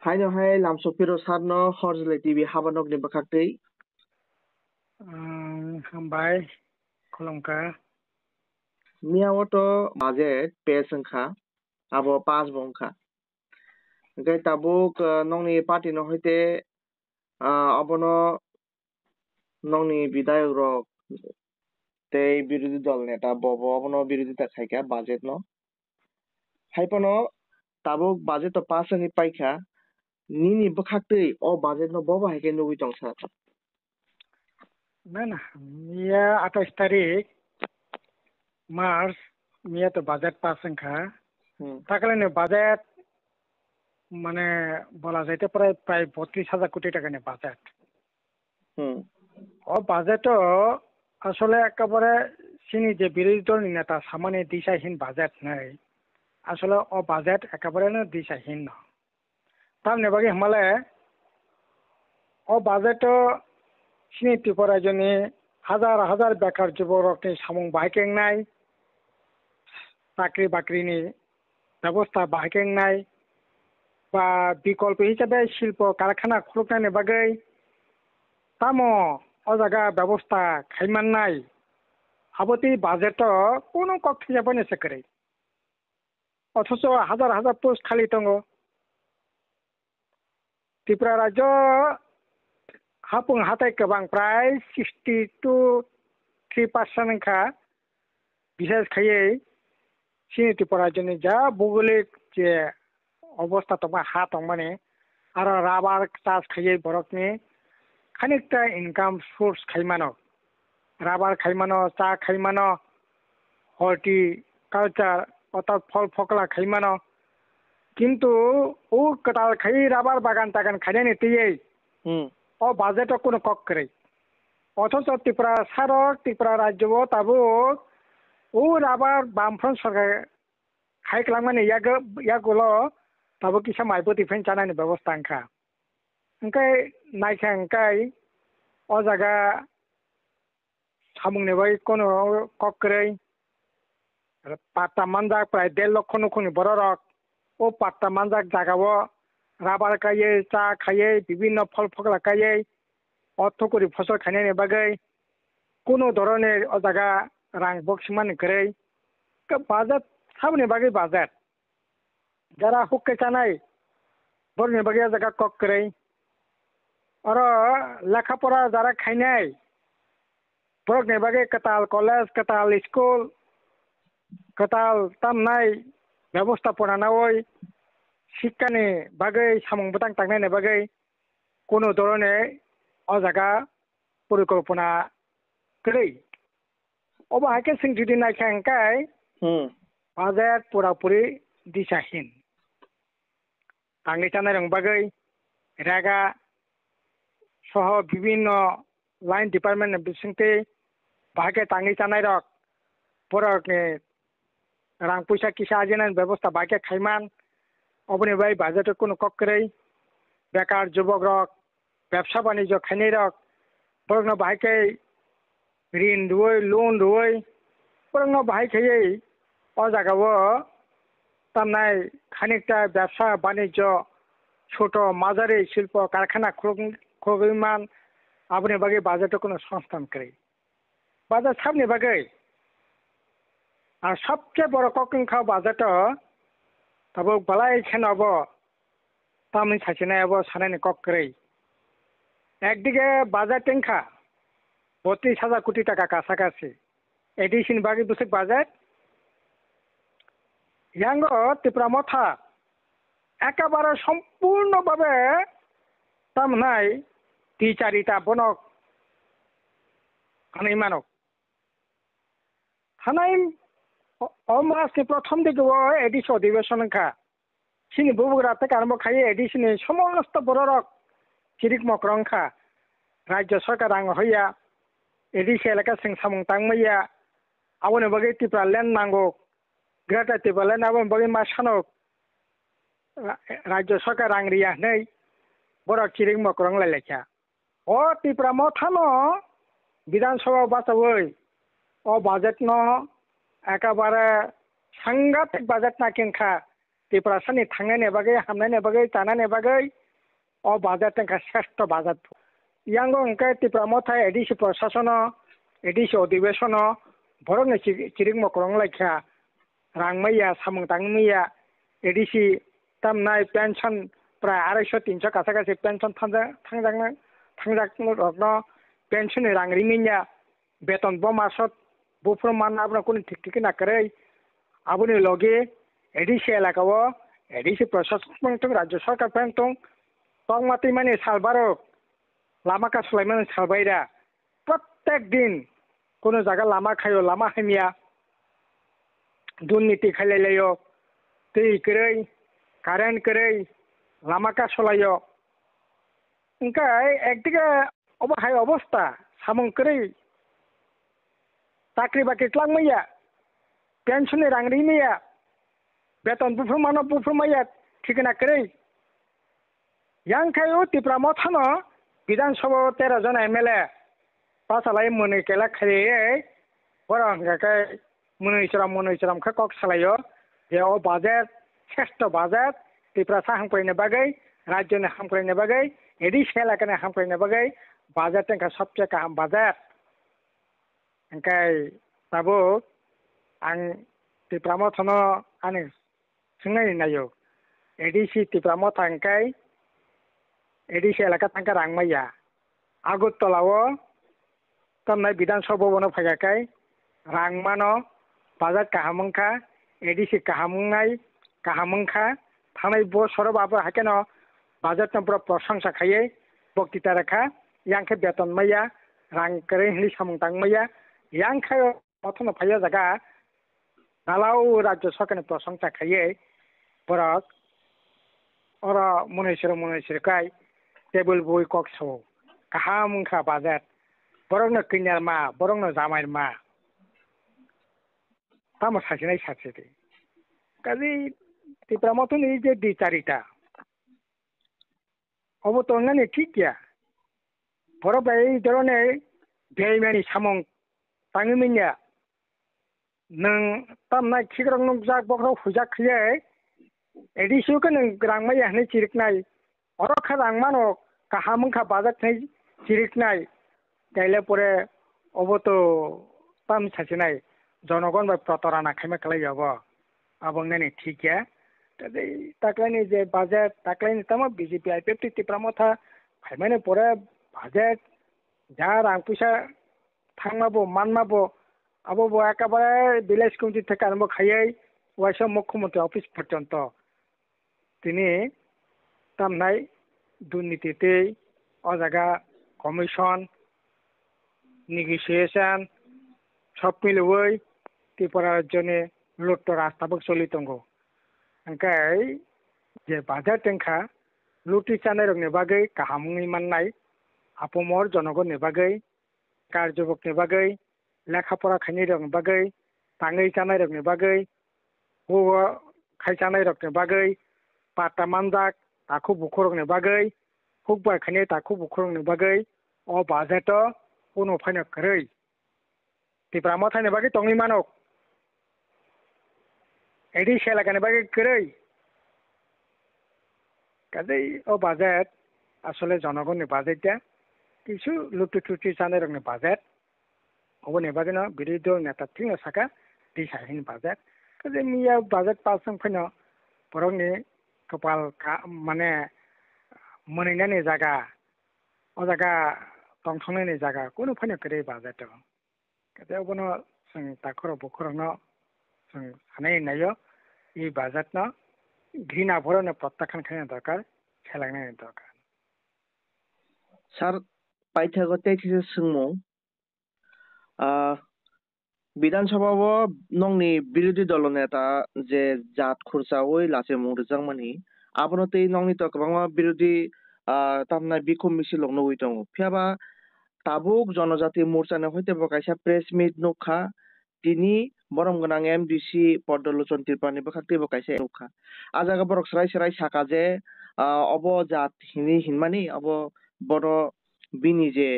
Hainohai lamsopiro sarno horzle TV habanok ni bakakti. Hambai Kolomka Miawoto budget pesengka abo pas bongka. Gai tabuk nongni party no hoite abono nongni bidayak rok tei বিরোধী দল নেতা bobo abono বিরোধিতা খাইকা budget no. Haipono tabuk budget to pas ni paika nini bakakti o budget no bobo haike nugi tongsa. Mana Mia 28 tarik Mars Mia to budget pasangka তাকালে budget মানে বলা যাইতে পারে প্রায় 32,000 কোটি টাকা নিয়ে বাজেট ও বাজেটও আসলে একেবারে চিনি যে বিরোধী দল নেতা সামান্য দিশাহীন বাজেট নেই আসলে ও বাজেট একেবারে দিশাহীন না তার নেবাগে হামালে ও বাজেটও চিনি ত্রিপুরা জন্য হাজার হাজার বেকার যুবককে সামুং বাইকেং নাই চাকরি বাকরিনি ব্যবস্থা বাহাকেং নাই বা বিকল্প হিসাবে শিল্প কারখানা খুলনাयनि বাগै তামো ও জায়গা ব্যবস্থা খাইমান নাই আবতি বাজেট কোনো কক্ষ যাবনে সেকরে অথচ হাজার হাজার পোস্ট খালি দङ ত্রিপুরা রাজ্য হাপুং হাতাই गोबां প্রায় 62% খা বিশেষ খাইয়ে চিনি ত্রিপুরা জন্য যা ভৌগোলিক যে অবস্থা তোমার হা মানে আর রাবার চাষ খাইয়ে বরফনি খানিকটা ইনকাম সোর্স খাইমানো রাবার খাইমানো চা খাইমানো হর্টিকালচার অর্থাৎ ফল ফকলা খাইমানো কিন্তু ও কাটাল খাই রাবার বাগান টাগান খাইনে নিতেই ও বাজেট কোনো কক করে অথচ ত্রিপুরা সারক ত্রিপুরা রাজ্য তাবো ও রাবার বামফ্রন্ট সরকার খাইख्लांमाने यागोलो ताबो किसा माइबो डिफेन्स जानायनि व्यवस्था अंखा ओंखाय नायखा ओंखाय अ जागा सामुंने बाय कोनो ककरै पाट्टा मानजाक प्राय 1.5 लक्ष नखनि बररक ओ पाट्टा मानजाक जागावो राबार खाइए चा खाइए विभिन्न फल फकला खाइए अर्थकरी फसल खाइनायनि बागै कोनो धरনের अ जागा रां बक्समान करे बाजेट साबने बागै बाजेट যারা হুক্কে চানাই বরনে বাগিয়া জায়গা কক করে আর লেখাপড়া যারা খাইনাই বরনে বাগে কাতাল কলেজ কাতাল স্কুল কাতাল তামনাই ব্যবস্থাপনা না ওই শিক্ষানি বাগै সামুং বতাং টাংনাই বাগै কোনো ধরনের অ জায়গা পরিকল্পনা করে অবা হাকে সিং যদি নাইখা अंकाय বাজেট পুরাপুরি দিশাহীন টাঙ্গি চানাই রং বাগै রেগা সহ বিভিন্ন লাইন ডিপার্টমেন্ট বিসংতে বাগে টাঙ্গি চানাই রক বরকে রাং পয়সা কিসা আজেনার ব্যবস্থা বাগে খাইমান অবনি বাই বাজেট কোনো ককরে বেকার যুবক রক ব্যবসা বাণিজ্য খাইনাই রক বরং বাগে ঋণ দুই লোন দুই বরং বাহাই খাইয়ে অ জায়গাও তামনাই খানিকটা ব্যবসা বাণিজ্য ছোট মাঝারি শিল্প কারখানা খুলমান আপনি বাগে বাজেট কোনো সংস্থান করে বাজেট সামনে বাগে আর সবচেয়ে বড় ককংখা বাজেট তবে বালাই খেনাব তামনি সাইছিনায়াবো সানাইনি কক করে একদিকে বাজেট টেংখা 32,000 কোটি টাকা কাছাকাছি এডিশন বাকি বুঝে বাজেট ইয়াঙ্গ ত্রিপুরা মথা একেবারে সম্পূর্ণভাবে তামনাই 3-4টা বনক হানাই মানক হানাই অমাসনি প্রথম দিকে এডিশন অধিবেশন খা চিনি বুবুগরা থেকে আরম্ভ খাইয়ে এডিশনে সমস্ত বড়রক চিরিক মকরংখা রাজ্য সরকার আং হইয়া এডিশে এলাকা সিং সামুং তাংমাইয়া আবনে বাগে ত্রিপুরা ল্যান্ড নাঙ্গো গ্রেটার ত্রিপুরা ল্যান্ড আবনে বাগে মাসানক রাজ্য সরকার আং রিয়া নেই বড় চিরিক মকরং লাইলেখা ও ত্রিপুরা মথানো বিধানসভা বাঁচাবই ও বাজেট ন একেবারে সাংঘাতিক বাজেট না কিনখা त्रिपुरा सानि थांनायनि बागै हामनायनि बागै जानायनि बागै अ बाजार तेंका श्रेष्ठ बाजार यांगो अंके त्रिपुरा मथा एडिसी प्रशासन एडिसी अधिवेशन बरंग चिरिक मकरंग लाइखा रांमैया सामं तांमैया एडिसी तामनाय पेंशन प्राय 250-300 काछाकाछि पेंशन थांजाकनो पेंशन रां रिमिया बेतन ब मासत बुफ्रो मान आबना कोन ठीक नाकरै आबुनि लगे एडिसी एलाकाओ एडिसी प्रशासन तंग राज्य सरकार तंग तंगमाति माने सालबारो लामा का सुलाइमान सालबायरा प्रत्येक दिन कोनो जागा लामा खायो लामा हामिया दुर्नीति खालायलायो दै करै कारेन्ट करै लामा का सलायो इनका एकदिके अबहाय अवस्था सामं करै चाकरी बाकरी क्लांगमैया पेंशन रां रिमिया बेतन बुफ्रुमैया ठिकाना करै यांखायो त्रिपुरा मथानो विधानसभा 13 जन एमएलए पासालाय मनै केला खायै बरंगाकै मनै खा कक सालायो जे ओ बाजेट श्रेष्ठ बाजेट त्रिपुरा हामफैनो बागै राज्यनि हामफैनो बागै एडिसी एलाकानि हामफैनो बागै बाजेट तेंका सबसे गाहाम बाजेट ओंखाय दाबो आं त्रिपुरा मथानो आनि सोंनाय नायो एडिसी त्रिपुरा मथा ओंखाय एडिसी एलाका तंका रांमैया आगरतलाओ तमनाय विधानसभा भवन फैगाखाय रांमानो बाजार काहामंखा एडिसी काहामंखा थानाय बोसोर बाबो हाकेनो बाजार तंप्र प्रशंसा खायै बक्तिता रखा यांखे बेतन मैया रां करे हिली सामंतांग मैया यांखायो मथनो फैया जागा नालाव राज्य सरकारनि प्रशंसा खायै बरक और मनेश्वर टेबल बय कक्सो काहामंखा बाजार बरंनो किन्यार मा बरंनो जामाय मा तामो सासेनाय सासेदे काजै त्रिपुरा मथनि जे दी चारिटा अब तो ने ठीक गया बर बाय दरने बेमानि सामं तांगिमिया नों तामनाय खिग्रं नों जाक बग्रो हुजाक खिये एडिसी को नों रांमैया हने चिरिकनाय अरखा रांमानो काहामंखा बाजार थै चिरिकनाय गायले परे अब तो ताम सासेनाय जनगण बा प्रतारणा खायमा खालायब आबंनानै ठीक गया तदे ताकलायनि जे बाजेट ताकलायनि तम बीजेपी आईपीएफ त्रिपुरा मथा फायमाने परे बाजेट जा रां पैसा थांमाबो मानमाबो आबो एकेबारे विलेज कमिटी থেকে आरम्भ खायै वाइस मुख्यमंत्री ऑफिस पर्यंत তিনি तामनाय दुर्नीति अजागा कमिशन नेगोशिएशन सब मिलुयै त्रिपुरा राज्यनि लुट रास्ताबो चलि दंगो ओंखाय जे बाजार तेंखा लुटि जानाय रंनि बागै गाहामनि माननाय आपमर जनगणनि बागै कार्जबकनि बागै लेखा फरा खायनि रंनि बागै ताङै जानाय रंनि बागै हौवा खायजानाय रंनि बागै पाता मानजाक ताखु बुखरंनि बागै हुकबाय खायनि ताखु बुखरंनि बागै अ बाजेट उनाव फायनो करै त्रिपुरा मथानि बागै तंनि मानक एडिसी एलाकानि बागै करै काजै अ बाजेट आसले जनगणनि बाजेट কিছু লুটি টুটি जानाय रंनि बाजेट अबनि बागैनो बिरोधी दल नेता थिंनो साका दिसाहिन बाजेट काजै मिया बाजेट पासजों फैनो बरंनि कपाल माने मोनैनायनि जागा अ जागा दंथंनायनि जागा कोनो फैनो करै बाजेट काजै अबनो जों ताखर बुखरनो जों हानाय नायो ई बाजेटनो घृणा भरनो प्रत्याख्यान खालामनो दरकार खेलायनायनि दरकार सार पाइथागो तेखिसे सोंमु विधानसभाओ नंनि विरोधी दल नेता जे जात खुरसावै लासे मुंरजांमानि आबनो तै नंनि तो गोबां विरोधी तामनाय बिखम मिसिलंनो उइ दङ फियाबा ताबुक जनजाति मोर्चानो हयते बकायसा प्रेस मिट नुखा तिनि बरम गोनां एमडीसी पदलोचन तिरपानि बखाक्ति बकायसा नुखा आजागा बरक सराय साका जे अब जात हिनि हिनमानि अब बर बिनि जे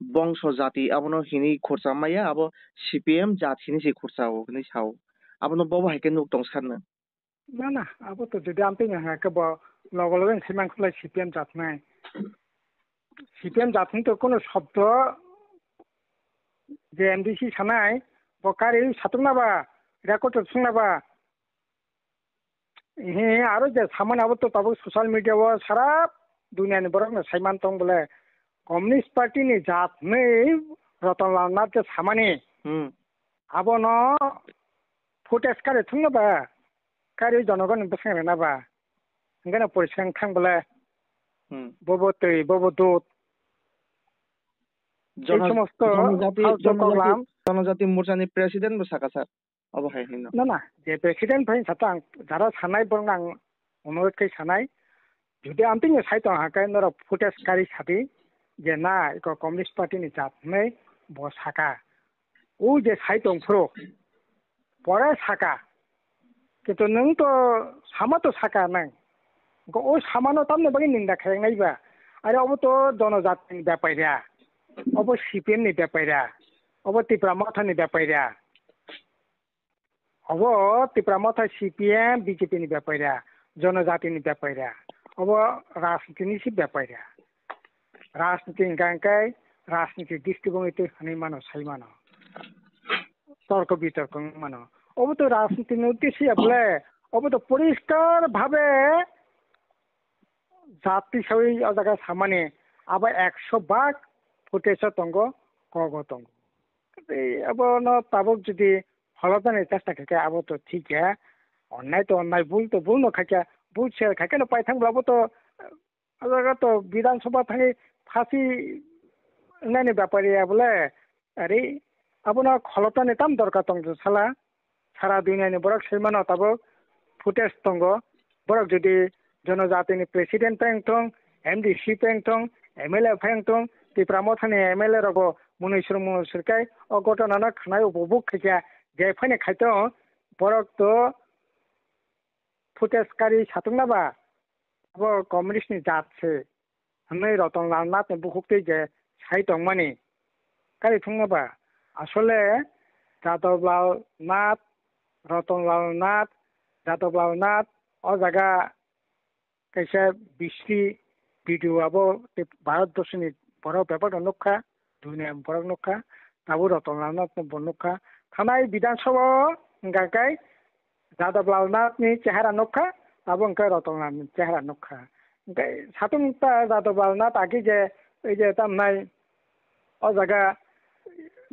बंश जाति आबनो हिनि खरसा माया अब सीपीएम जात हिनि से खरसा हो हिनि साव आबनो बबो हायके नुक दं सारनो না না আবো তো যদি আমি না কেব লগে লগে সিমান খুলাই সিপিএম জাত নাই সিপিএম জাতনি তো কোনো শব্দ যে এমডিসি সানাই বকারি সাতুক নাবা রেকর্ড শুনাবা হে আরো যে সামান আবো তো তাবো সোশ্যাল মিডিয়াও সারা দুনিয়ানি বরং সাইমান তং বলে কমিউনিস্ট পার্টিनि জাতनै রতনলাল নাথ যে সামানি আবো ন ফুটেজ কারে থুংনাবা কারি জনগণ বেসাং নাবা ओंखायनो परिस्रां थां বলে ববো তৈ ববো দুধ জনজাতি মোর্চাनि প্রেসিডেন্ট বসাকা স্যার অবহাই হিন না না যে প্রেসিডেন্ট ভাই সাথে আं যারা সানাই বরং আं অনুরোধ কই সানাই যদি আন্তিনি সাইতো হাকাय নর ফুটেজ কারি সাবি যে না ইকো কমিউনিস্ট পার্টিनि জাতनै বসাকা ও যে সাইতো ফ্রো পরে সাকা কিন্তু নों তো সামা তো সাকা নাই ও সামানো তামনে বাকি নিন্দা খাইनायबा আরে অব তো জনজাতিनि ব্যাপারয়া অব সিপিএমनि ব্যাপারয়া অব ত্রিপুরা মাথাनि ব্যাপারয়া অব ত্রিপুরা মাথা সিপিএম বিজেপিनि ব্যাপারয়া জনজাতিनि ব্যাপারয়া অব রাজনীতিनि সি ব্যাপারয়া রাজনীতি গাंकाय রাজনীতি দৃষ্টিভঙ্গিতে হানি মানো সাই মানো তর্ক বিতর্ক মানো অব তো রাজনীতিनि উদ্দেশ্যে বলে অব তো পরিষ্কার ভাবে জাতি সই অজায়গা সামানে আবার 100 ভাগ ফুটেজ তঙ্গ কগ তঙ্গ अब न ताबक যদি হলদানে চেষ্টা খাকে আবো তো ঠিক অন্যায় তো অন্যায় ভুল তো ভুল ন খাকে ভুল সে খাকে না পাই থাকবো তো অজায়গা তো বিধানসভা থাকে ফাঁসি নাইনি ব্যাপারে বলে আরে আবো না হলদানে তাম দরকার তঙ্গ সালা সারা দুনিয়ানি বরক সেইমানো তাবক ফুটেজ তঙ্গ বরক যদি জনজাতিनि প্রেসিডেন্ট পেংটং এমডিসি পেংটং এমএলএ পেংটং ত্রিপুরা মথাनि एमएलए रगो मुनिसुरकाय ओ घटना खानाय उपभोग खाया जे फैने खायतो बरक तो फुटेजकारि सातुंनाबा अब कम्युनिस्टनि जातसे हनै रतनलाल नाथ बुहुकते जे साइतं माने कारि थुंनाबा আসলে যাদবলাল নাথ রতনলাল নাথ ও জায়গা कैसे बिस्री भिडियो अब भारतवर्षनि बरक पेपर नुखा दुनिया बरक नुखा ताबो रतनलाल नाथ नुखा थानाय विधानसभा गांकाय যাদবলাল नाथनि चेहरा नुखा ताबो अंका रतनलालनि चेहरा नुखा ओंखाय सातुंता যাদবলাল नाथ आगे जे जे तामनाय ओ जागा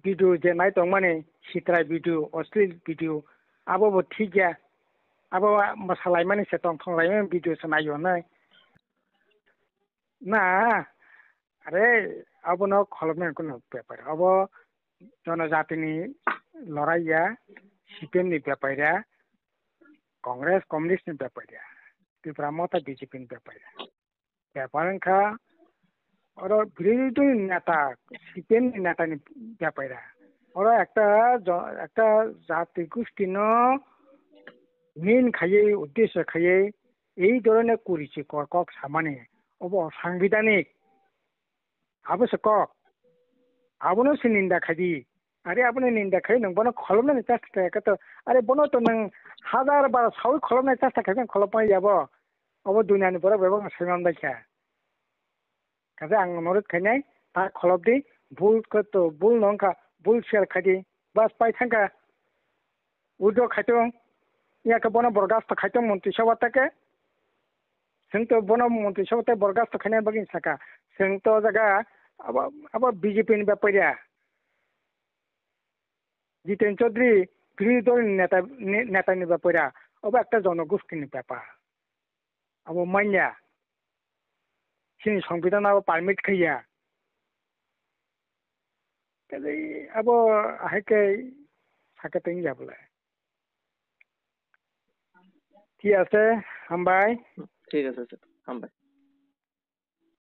भिडियो जे नाय दं माने सित्रा भिडियो अश्लील भिडियो आबो ठीक गया अब मसालाई माने से थंलाय भिडियो से नायो ना अरे अब न खलबने कोनो पेपर अब जनजातिनि लड़ाइया सीपीएमनि ब्यापारिया कांग्रेस कम्युनिस्टनि ब्यापारिया त्रिपुरा मथा बीजेपीनि ব্যাপারখা और বিরোধী নেতা সিপিএমनि নেতাनि ব্যাপারিয়া और একটা জাতি গোষ্ঠী ন মেন খাইয়ে উদ্দেশ্য খাইয়ে এই ধরনের করেছে কক সামানে অব সাংবিধানিক আবশ্য কক আবনো সে নিন্দা খাইদি আরে আপনি নিন্দা খাই নং বনো খলমনাय চেষ্টা খায় আরে বনো তো নং হাজার বার সাউই খলমনাय চেষ্টা খায় খলপাই যাব অব দুনিয়ানি পরে বেবং সাইমান দাইখা কাজে আং অনুরোধ খাইনাय তা খলবদি ভুল করতো ভুল নংখা ভুল শেয়ার খাইদি বাস পাই থাকা উদ্যোগ খাইতো ইয়াকে বন বরগাস্ত খাইতো মন্ত্রিসভা থেকে जों तो बन मन्त्रिसभा बरगास्त खानाय बागि साका जों तो जागा अब बीजेपीनि ब्यापारिया जितेन चौधरी বিরোধী দল নেতাनि ব্যাপারিয়া अब একটা জনগোষ্ঠীनि ব্যাপার अब मान्या सिनि संविधान अब पारमिट खाइया अब हाइके साकातें जाबले ঠিক আছে হামবাই ঠিক আছে স্যার হামবাই